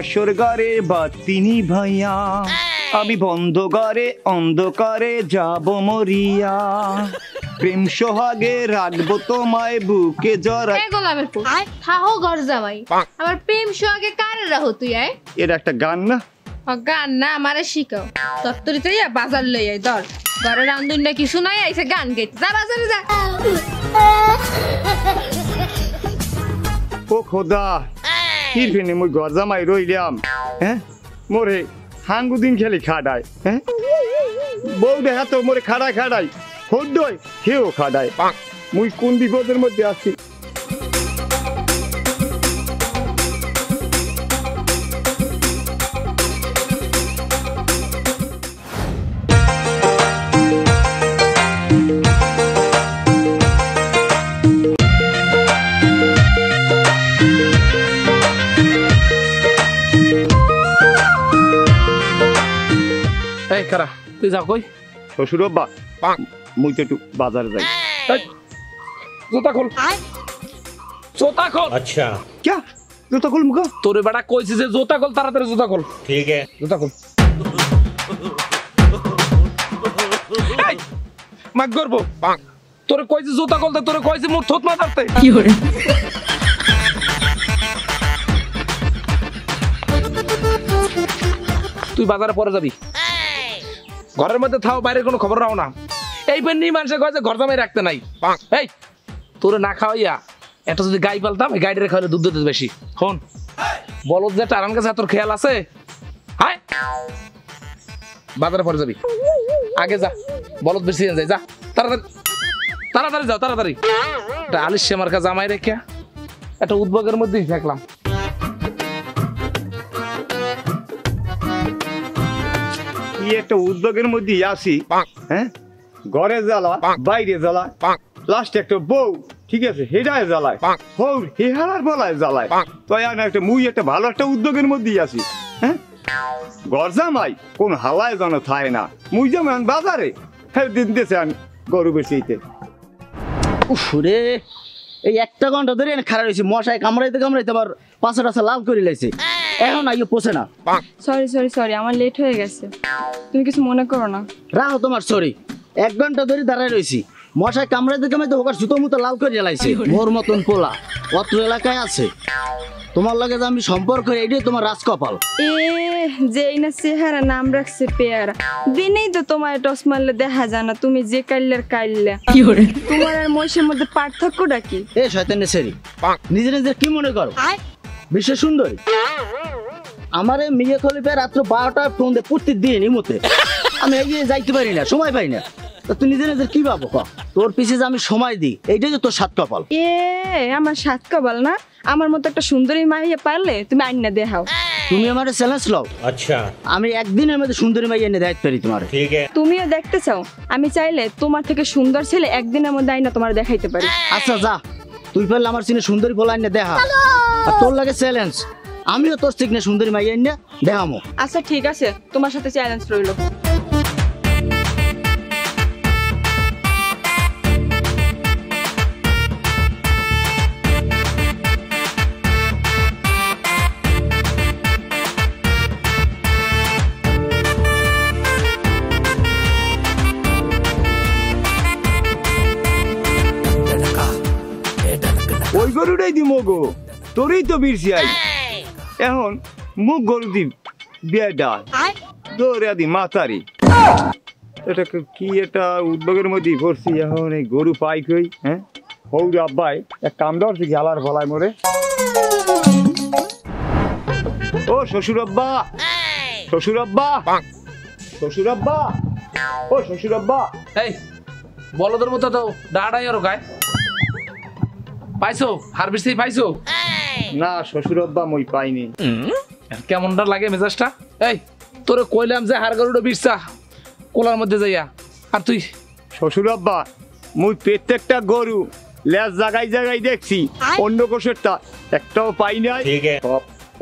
বাসর ঘরে বাতি নিভাইয়া আমি বন্ধ ঘরে অন্ধকারে যাব মরিয়া প্রেম সোহাগে রাখবো তোমায় বুকে জড়া গোলামের পুত থাহো ঘর জামাই আমার প্রেম সোহাগে কারে রাখো তুই আয় এটা একটা গান না গান না আমারে শিখাও তত্তরি তো বাজার লই আই ধর ঘরে রান্ধুন না কিছু নাই আইছে গান গাইতে যা বাজারে যা ও খোদা কিরফেনে মই ঘর জামাই রইলাম হ্যাঁ মোরে হাঙ্গুদিন খেলি খাডায় হ্যাঁ বউ দেখা তো মোরে খাড়াই হদ্দই কেউ খাডায় মুই কোন বিপদের মধ্যে আছি এই কারা তুই যাও কই শ্বশুর বাবা মুই তো একটু বাজারে যাই জুতা খোল জুতা খোল अच्छा क्या জুতা খোল মুখা তোরে বেটা কইছি যে জুতা খোল তাড়াতাড়ি জুতা খোল ठीक है জুতা খোল এই মাগ করবো তোরে কইছি জুতা খোলতে তোরে কইছি মুখ থুত মারতে কি হরে তুই বাজারে পরে যাবি ঘরের মধ্যে থাও বাইরে কোনো খবর রাও না এই পেন্নি মানুষের কয় যে ঘর জামাই রাখতে নাই এই তোরে না খাওয়াইয়া এটা যদি গাই পালতাম এই গাইডের খাওয়ালে দুধ দিতে বেশি হন বলদ যে টারান কাছে তোর খেয়াল আছে হায় বাজারে পরে যাবি আগে যা বলদ বেশি যায় যা তাড়াতাড়ি তাড়াতাড়ি যাও তাড়াতাড়ি এটা আলিশ মার্কা জামাই রেখে একটা উদ্যোগের মধ্যেই দেখলাম কি একটা উদ্যোগের মধ্যে আসি হ্যাঁ ঘরে জ্বালা বাইরে জ্বালা লাস্ট একটা বউ ঠিক আছে হেডায় জ্বালায় হৌর হেহার বলায় জ্বালায় তো একটা মুই একটা ভালো একটা উদ্যোগের মধ্যেই আসি হ্যাঁ ঘর জামাই কোন হাওয়ায় যেন থাকে না মুই যেমন বাজারে হ্যাঁ দিন দিয়েছে আমি গরু বেশিতে উফরে এই একটা ঘন্টা ধরে খারাপ হয়েছে মশায় কামড়াইতে আবার পাঁচটা লাল করে লাইছে এখন আইও পোষে না সরি আমার লেট হয়ে গেছে তুমি কিছু মনে করো না রাহো তোমার সরি 1 ঘন্টা ধরে দাঁড়ায় রয়েছি মশায় কামড়াইতে ওকার জুতো মুতো লাল করে লাইছে মোর মতন পোলা অত্র এলাকায় আছে তোমার লাগে যে আমি সম্পর্ক এইটাই তোমার রাজকপাল যে না চেহারা নাম রাখছে পেয়ারা দিনেই তো তোমার টস মারলে দেখা যায় না তুমি যে কাইলের কাইল্লা তোমার আর মহিষের মধ্যে পার্থক্যটা কি এ শয়তানের সেরি নিজে কি মনে করো বিশ্ব সুন্দরী আমার মেয়ে খলিফা রাত্র 12টায় ফোন দিয়ে প্রতিদিন ইমতে আমি এগিয়ে যাইতে পারি না সময় পাই না তুই নিজে কি ভাবো তোর পিছিয়ে যে আমি সময় দিই এইটাই তো তোর সাত কপাল আমার সাত কপাল না আমার মতো একটা সুন্দরী মাইয়া পারলে তুমি আইনা দেখাও তুমি আমার চ্যালেঞ্জ লও अच्छा আমি একদিনের মধ্যে সুন্দরী মাইয়া এনে দেখাইতে পারি তোমার ठीक है তুমিও দেখতে চাও আমি চাইলে তোমার থেকে সুন্দর ছেলে একদিনের মধ্যে আইনা তোমার দেখাইতে পারি আচ্ছা যা তুই পারলে আমার সিনে সুন্দরী বলা এনে দেখা আর তোর লাগে চ্যালেঞ্জ আমিও তোর সিগনে সুন্দরী মাইয়া এনে দেখামো আচ্ছা ঠিক আছে তোমার সাথে চ্যালেঞ্জ রইল ওই গরুটাই দি মগো তোরই তো বীরছি আই এখন মুখ গরু দি বেডা দৌড়া দি মাতারি এটা কি এটা উদ্যোগের মধ্যে পড়ছি এখন এই গরু পাই কই হ্যাঁ হৌরে আব্বাই এক কাম ধরছি গেলার ফলায় মরে ও শ্বশুর আব্বা শ্বশুর আব্বা শ্বশুর আব্বা ও শ্বশুর আব্বা এই বলদের মতো তো ডাড়াই আর গায় পাইছো হারভেস্ট পাইছো না শ্বশুর আব্বা মই পাইনি কেমনটা লাগে মেজাজটা এই তোরে কইলাম যে হার গরুটা বিরসা কোলার মধ্যে যাইয়া আর তুই শ্বশুর আব্বা মুই প্রত্যেকটা গরু লেজ জায়গায় দেখছি অন্য কোষেরটা একটাও পাই নাই ठीक है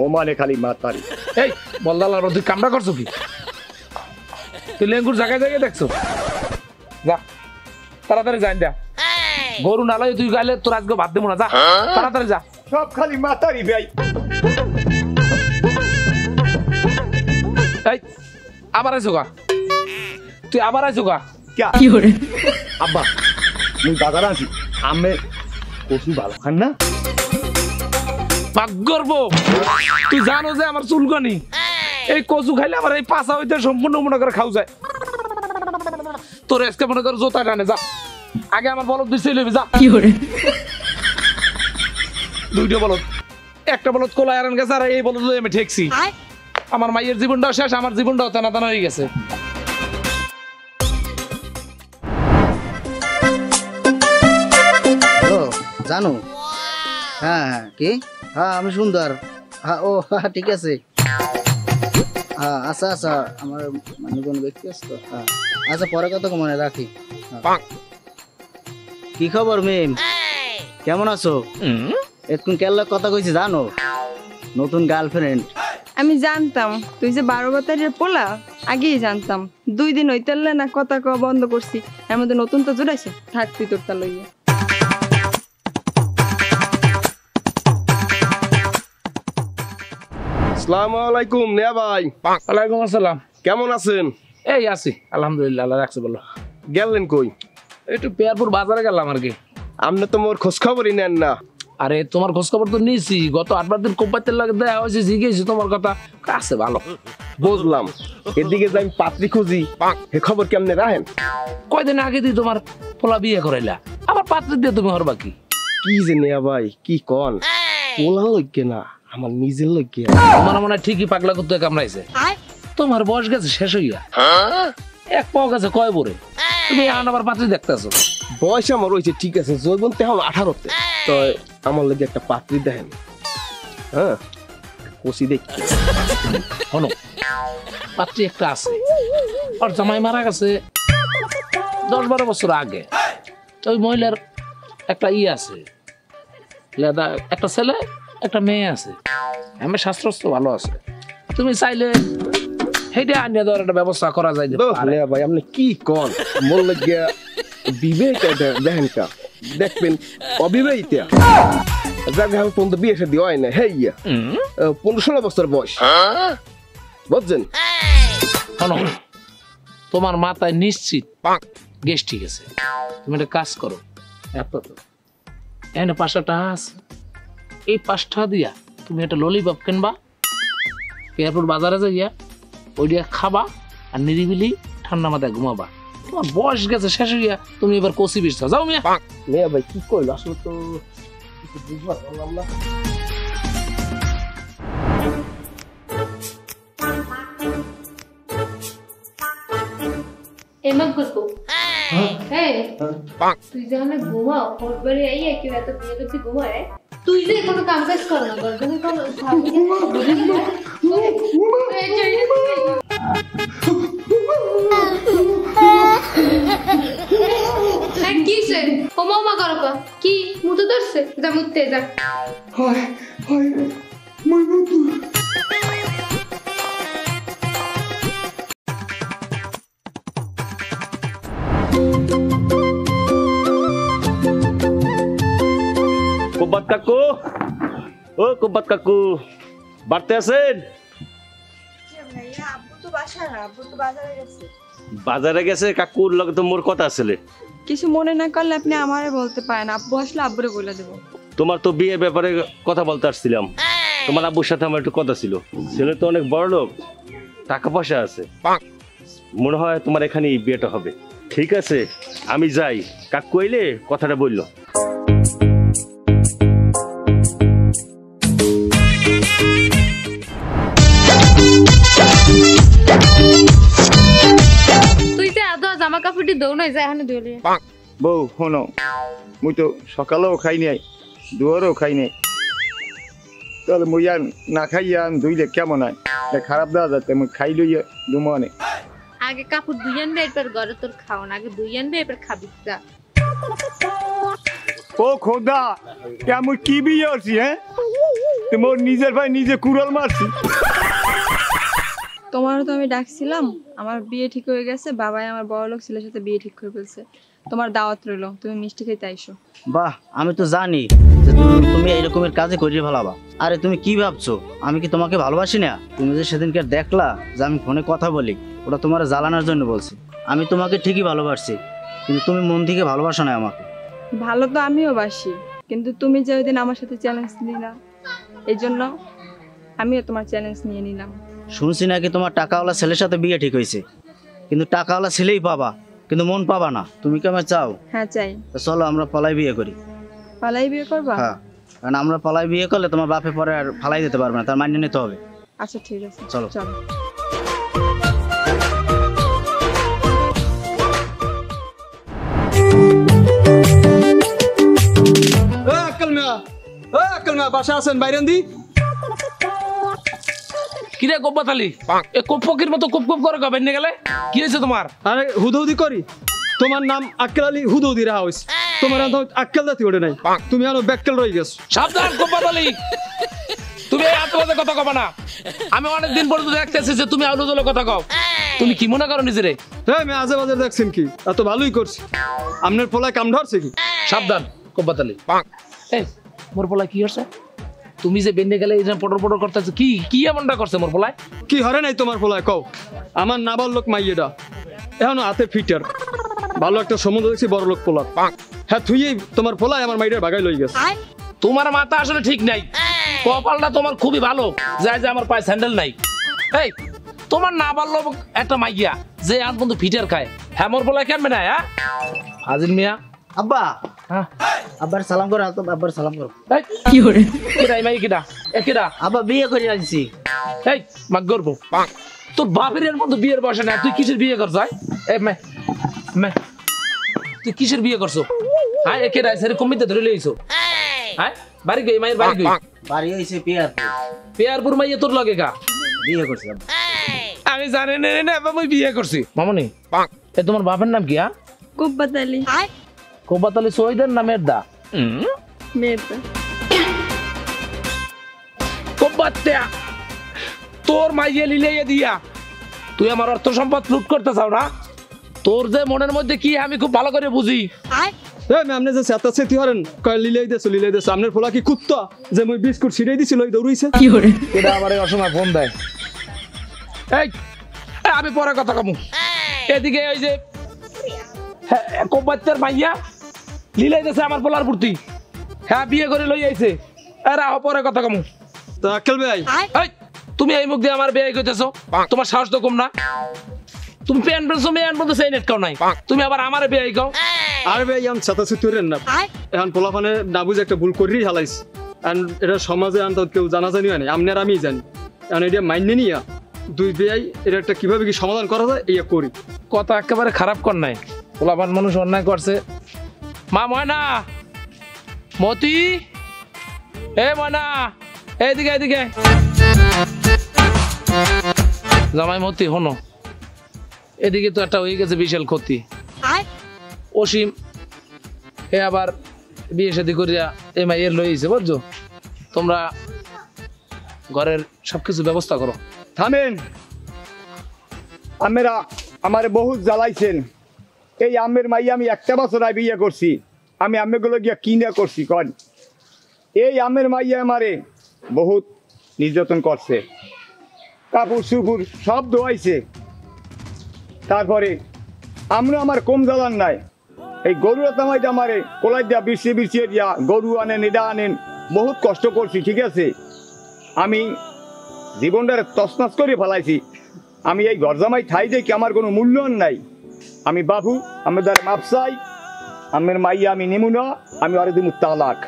ও মানে খালি মাতারি এই বলদালার তুই কামড়া করছো কি তুই লেঙ্গুর জায়গায় দেখছো যা তাড়াতাড়ি যাই দা গরু নালাই তুই গাইলে তোর আজকে ভাত দেবো না যা তাড়াতাড়ি যা সব খালি মাতারি ভাই এই আবার আইছো গা, তুই আবার আইছো গা। আব্বা মুই বাজার আছি, আমি কচু ভালো খান না? ভাগ্যর বউ, তুই জানো যে আমার চুলকানি, এই কচু খাইলে আমার এই পাছা হইতে সম্পূর্ণ মনে করে খাও যায়। তোর আজকে মনে কর জোতা টানে, যা আগে আমার বলদ দিচ্ছে লইবি, যা। দুইটা বলদ, একটা বলদ কোলায় আরান গেছে, আর এই বলদ আমি ঠেকছি। আমার মায়ের জীবনটাও শেষ, আমার জীবনটাও টানা টানা হয়ে গেছে। জানো, হ্যাঁ হ্যাঁ কি, হ্যাঁ আমি সুন্দর, হ্যাঁ ও হ্যাঁ ঠিক আছে, হ্যাঁ আচ্ছা আচ্ছা আমার মানে কোন ব্যক্তি আছে তো, হ্যাঁ আচ্ছা পরে কথা মনে রাখি। কি খবর মেম, কেমন আছো? এখন কেল্লা কথা কইছি জানো, নতুন গার্লফ্রেন্ড। আমি জানতাম তুই যে 12 বছরের পোলা, আগেই জানতাম। 2 দিন হইতেলে না কথা কওয়া বন্ধ করছি, এর মধ্যে নতুন তো জুড়াইছে, থাক তুই তোরটা লইয়া। আসসালামু আলাইকুম নেয়া ভাই। ওয়ালাইকুম আসসালাম। কেমন আছেন? এই আছি আলহামদুলিল্লাহ, আল্লাহ রাখছে বলো। গেলেন কই? একটু পেয়ারপুর বাজারে গেলাম আর কি। আপনি তো মোর খোঁজ খবরই নেন না। আরে তোমার খোঁজ খবর তো নিয়েছি, গত 8-12 দিন কোম্পানিতে লাগে দেয়া হয়েছে, জিজ্ঞেসি তোমার কথা, আছে ভালো। বুঝলাম, এদিকে যে আমি পাত্রী খুঁজি, হে খবর কেমনে রাখেন? কয়দিন আগে দিয়ে তোমার পোলা বিয়ে করাইলা, আবার পাত্রী দিয়ে তুমি হরবা কি? কি যে নেয়া ভাই, কি কন? পোলা লইগে না, আমার নিজের লইগে। তোমার মনে হয় ঠিকই পাগলা কুত্তে কামড়াইছে। তোমার বয়স গেছে শেষ হইয়া, এক পাও গেছে কয় বরে, তুমি এখন আবার পাত্রী দেখতেছো। বয়স আমার রয়েছে ঠিক আছে, জৈবন তে আমার 18-তে, তো আমার লগে একটা পাত্রী দেখেন। হ্যাঁ কষি দেখি হনো, পাত্রী একটা আছে, ওর জামাই মারা গেছে 10-12 বছর আগে। ওই মহিলার একটা আছে, একটা ছেলে একটা মেয়ে আছে, আমি শাস্ত্রস্ত্র ভালো আছে, তুমি চাইলে সেইটা আনিয়ে দেওয়ার একটা ব্যবস্থা করা যায়। নেয়া ভাই আপনি কি কন? মোর লগে বিবেক দেখেন কা, দেখবেন অবিবাহিতা, যাকে আমি পর্যন্ত বিয়ে সাথে হয় না, হ্যাঁ 15-16 বছর বয়স, বুঝছেন? শোনো, তোমার মাথায় নিশ্চিত গ্যাস ঠিক আছে, তুমি একটা কাজ করো, এখানে 5 টাকা আছে, এই 5 টাকা দিয়া তুমি একটা ললিপপ কিনবা, পেয়ারপুর বাজারে যাইয়া ওইটা খাবা, আর নিরিবিলি ঠান্ডা মাথায় ঘুমাবা। তোমার বয়স গেছে শেষ হইয়া, তুমি এবার কচি বিরছা, যাও মিয়া। মেয়া ভাই কি কইল, আসলে তো কিছু বুঝবার পারলাম না। এমন করবো তুই যখন ঘুমাও পরবারে আইয়া কেউ এত বিয়ে করতে ঘুমায়, তুই যে কোনো কাম কাজ কর না, গর্দনে কর কিসে ও মামা করো কি মুতো ধরছে, যা মুততে যা। কুব্বাত কাকু, ও কুব্বাত কাকু, বাড়তে আছেন? বাজারে গেছে কাকুর লগে তো মোর কথা ছিল। কিছু মনে না করলে আপনি আমারে বলতে পারেন, আব্বু আসলে আব্বুরে বলে দেবো। তোমার তো বিয়ের ব্যাপারে কথা বলতে আসছিলাম, তোমার আব্বুর সাথে আমার একটু কথা ছিল। ছেলে তো অনেক বড় লোক, টাকা পয়সা আছে, মনে হয় তোমার এখানেই বিয়েটা হবে। ঠিক আছে আমি যাই, কাকু এলে কথাটা বললো। তুই যে আদা জামা কাপড়টি দৌ নাই যায় এখানে ধুয়ে লিয়ে। বউ শোনো, মুই তো সকালেও খাই নাই, দুয়ারেও খাই নাই, তাহলে মুই আর না খাইয়া ধুইলে কেমন হয়? খারাপ দেওয়া যাচ্ছে, মুই খাই লইয়া দুমো অনেক। আগে কাপড় ধুই আনবে, এরপর ঘরে তোর খাওয়ান, আগে ধুই আনবে এরপর খাবি। যা ও খোদা, মুই কি বিয়ে করছি? হ্যাঁ মোর নিজের ভাই নিজে কুড়াল মারছি। তোমারও তো আমি ডাকছিলাম, আমার বিয়ে ঠিক হয়ে গেছে, বাবাই আমার বড় লোক ছেলের সাথে বিয়ে ঠিক করে ফেলছে। তোমার দাওয়াত রইলো, তুমি মিষ্টি খেতে আইসো। বাহ, আমি তো জানি যে তুমি এইরকমের কাজে করিয়ে ভালাবা। আরে তুমি কি ভাবছো আমি কি তোমাকে ভালোবাসি না? তুমি যে সেদিনকে দেখলা যে আমি ফোনে কথা বলি, ওটা তোমার জ্বালানোর জন্য বলছি। আমি তোমাকে ঠিকই ভালোবাসছি, কিন্তু তুমি মন থেকে ভালোবাসো না আমাকে। ভালো তো আমিও বাসি, কিন্তু তুমি যে ওই দিন আমার সাথে চ্যালেঞ্জ নিলা, এই জন্য আমিও তোমার চ্যালেঞ্জ নিয়ে নিলাম। শুনছি নাকি তোমার টাকাওয়ালা ছেলের সাথে বিয়ে ঠিক হয়েছে, কিন্তু টাকাওয়ালা ছেলেই পাবা, কিন্তু মন পাবা না। তুমি কি আমার চাও? হ্যাঁ চাই। তো চলো আমরা পালাই বিয়ে করি। পালাই বিয়ে করবা? হ্যাঁ, কারণ আমরা পালাই বিয়ে করলে তোমার বাপে পরে আর ফালাই দিতে পারবে না, তার মান্য নিতে হবে। আচ্ছা ঠিক আছে, চলো। চলো। বাসা আছেন বাইরেন দি। কিরে গোপাতালি, এ কোপ ফকির মতো কোপ কোপ করে গবেন গেলে কি হয়েছে তোমার? আরে হুদৌদি করি, তোমার নাম আক্কেল আলী হুদৌদি রাহা হইছে। তোমার আক্কেল জাতি ওঠে নাই, তুমি আরো ব্যাক্কেল রয়ে গেছো। সাবধান গোপাতালি, তুমি এই আত্মবাদে কথা কবা না। আমি অনেকদিন পর্যন্ত দেখতেছি যে তুমি আলু জলে কথা কও। তুমি কি মনে করো নিজেরে? হ্যাঁ আমি আজে বাজে দেখছেন কি, এত ভালোই করছি। আপনার পোলায় কাম ধরছে কি? সাবধান গোপাতালি। এই মোর পোলায় কি হচ্ছে? তুমি যে বেন্ডে গেলে এই যে পটর পটর করতেছো, কি কি এমনটা করছে মোর পোলায়? কি হরে নাই তোমার পোলায় কও? আমার নাবাল লোক মাইয়েটা এখন হাতে ফিটার, ভালো একটা সম্বন্ধ দেখছি বড় লোক পোলা। হ্যাঁ তুই তোমার পোলায় আমার মাইয়ের বাগাই লই গেছে। তোমার মাথা আসলে ঠিক নাই, কপালটা তোমার খুবই ভালো যায় যে আমার পায়ে স্যান্ডেল নাই। এই তোমার না পারলো একটা মাইয়া যে আন বন্ধু ফিটার খায়, হ্যাঁ মোর পোলায় কেনবে না? হ্যাঁ হাজির মিয়া। আব্বা, হ্যাঁ আব্বার সালাম করো। আব্বার সালাম করো। কি করে কেডা মাই কেডা একেডা? আব্বা বিয়ে করে আনছি। এই মাগ করবো তোর বাপের এর মধ্যে বিয়ের বসে না, তুই কিসের বিয়ে করছ? এই মে মে তুই কিসের বিয়ে করছো? হ্যাঁ একেডা সেরে কমিতে ধরে লইছো? হ্যাঁ বাড়ি গই মায়ের বাড়ি গই? বাড়ি হইছে পেয়ারপুর। পেয়ারপুর মাইয়া তোর লগে গা বিয়ে করছি আব্বা। আমি জানি না না আমি বিয়ে করছি। মামনি এ তোমার বাপের নাম কি? কুব্বাতালি। কোবাতালি সৈদের নামের দা মেয়েটা কোবাত্যা তোর মাইয়ে লিলাইয়া দিয়া তুই আমার অর্থ সম্পদ লুট করতে চাও না? তোর যে মনের মধ্যে কি আমি খুব ভালো করে বুঝি। আপনি যে চেতা চেতি হরেন কয় লিলাই দেছো আপনার পোলা কি কুত্তা যে মই বিস্কুট ছিড়াই দিছিল ওই দৌড়াইছে? এটা আমার অসময় ফোন দেয়। এই আমি পরে কথা কমু। এদিকে ওই যে কোবাচ্চার মাইয়া লিলাই দিয়েছে আমার পোলার প্রতি, হ্যাঁ বিয়ে করে লই আইছে। আরে পরে কথা কমু। তা আক্কেল ভাই এই তুমি এই মুখ দিয়ে আমার বিয়ে কইতেছো? তোমার সাহস তো কম না? তুমি প্যান্ট পেনছো মেয়ে আনবো তো সেই নেট কাও নাই, তুমি আবার আমারে বিয়ে কাও? আরে ভাই আমি চেতা চেতি হরেন না, এখন পোলা ফানে না বুঝে একটা ভুল করেই হালাইছে। এটা সমাজে আনতে কেউ জানা জানি হয় না, আপনি আর আমি জানি। এখন এটা মাইনে নিয়া দুই বেয়াই এটা একটা কিভাবে কি সমাধান করা যায় এই করি। কথা একেবারে খারাপ কর নাই, পোলাপান মানুষ অন্যায় করছে। মা ময়না, মতি, এ ময়না এইদিকে এইদিকে। জামাই মতি হনো, এদিকে তো একটা হয়ে গেছে বিশাল ক্ষতি। অসীম এ আবার বিয়ে শাদী করিয়া এই মাইয়ের লইছে, বুঝছো? তোমরা ঘরের সবকিছু ব্যবস্থা করো। থামেন, আমেরা আমারে বহুত জ্বালাইছেন। এই আমের মাইয়া আমি একটা বছর আগে বিয়ে করছি, আমি আমেগুলো গিয়া কিনা করছি কন। এই আমের মাইয়া আমারে বহুত নির্যাতন করছে, কাপড় চুপুর সব ধোয়াইছে। তারপরে আমরা আমার কম জ্বালান নাই, এই গরুরা তামাইতে আমারে কোলাই দিয়া বিছিয়ে দিয়া গরু আনেন এটা আনেন, বহুত কষ্ট করছি। ঠিক আছে, আমি জীবনটারে তছনছ করে ফেলাইছি। আমি এই ঘর জামাই ঠাই দেখি আমার কোনো মূল্যায়ন নাই। আমি বাবু আমি দ্বারা মাপ চাই, আমের মাইয়া আমি নিমু না, আমি আরে দিমু তালাক।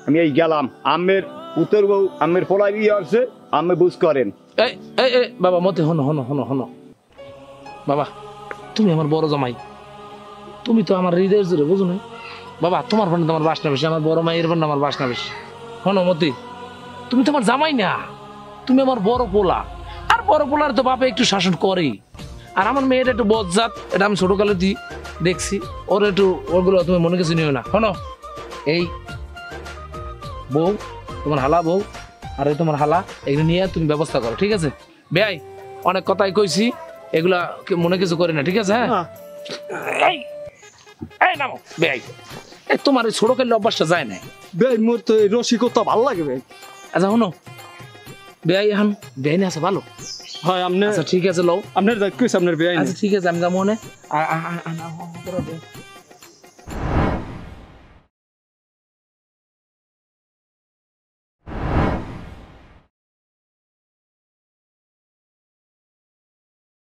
আমি এই গেলাম, আমের উত্তর বউ আমের ফলাই বিয়ে আসছে, আমি বুঝ করেন। এই এই এই বাবা মতে হনো হনো হনো হনো বাবা, তুমি আমার বড় জামাই, তুমি তো আমার হৃদয়ের জোরে বুঝো না বাবা। তোমার ফোনে তোমার বাসনা বেশি, আমার বড় মাইয়ের ফোনে আমার বাসনা বেশি। হনো মতি, তুমি তোমার জামাই না, তুমি আমার বড় পোলা। আর বড় পোলার তো বাপে একটু শাসন করেই। আর আমার মেয়েটা একটু বজ্জাত, এটা আমি ছোটকালে দেখছি। ওর একটু ওগুলো তুমি মনে কিছু নিও না। শোনো, এই বউ তোমার হালা বউ আর এই তোমার হালা, এগুলো নিয়ে তুমি ব্যবস্থা করো, ঠিক আছে? বেয়াই অনেক কথাই কইছি, এগুলা মনে কিছু করি না, ঠিক আছে? হ্যাঁ এই নামো বেয়াই, এই তোমার ওই ছোট কাইলে অভ্যাসটা যায় না। বেআই মোর তো এই রসিকতা ভাল লাগে ভাই। আচ্ছা শোনো, বেআই এখন বেআইনি আছে ভালো? হয় আপনি আচ্ছা ঠিক আছে লও, আপনার দায়িত্ব আপনার বেআই আচ্ছা ঠিক আছে আমি যাবো মনে